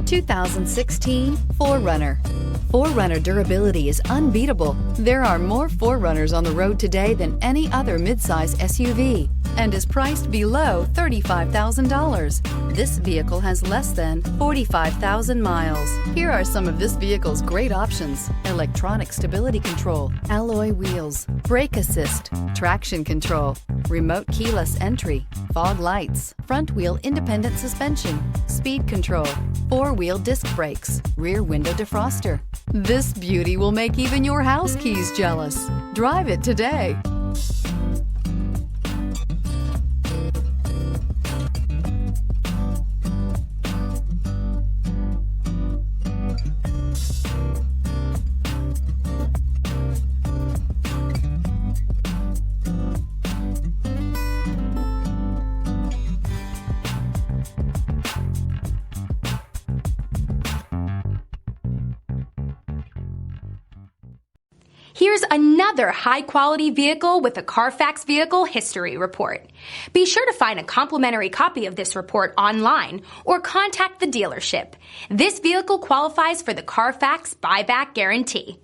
2016 4Runner. 4Runner durability is unbeatable. There are more 4Runners on the road today than any other midsize SUV and is priced below $35,000. This vehicle has less than 45,000 miles. Here are some of this vehicle's great options: electronic stability control, alloy wheels, brake assist, traction control, remote keyless entry, fog lights, front wheel independent suspension, speed control, four-wheel disc brakes, rear window defroster. This beauty will make even your house keys jealous. Drive it today. Here's another high-quality vehicle with a Carfax Vehicle History Report. Be sure to find a complimentary copy of this report online or contact the dealership. This vehicle qualifies for the Carfax Buyback Guarantee.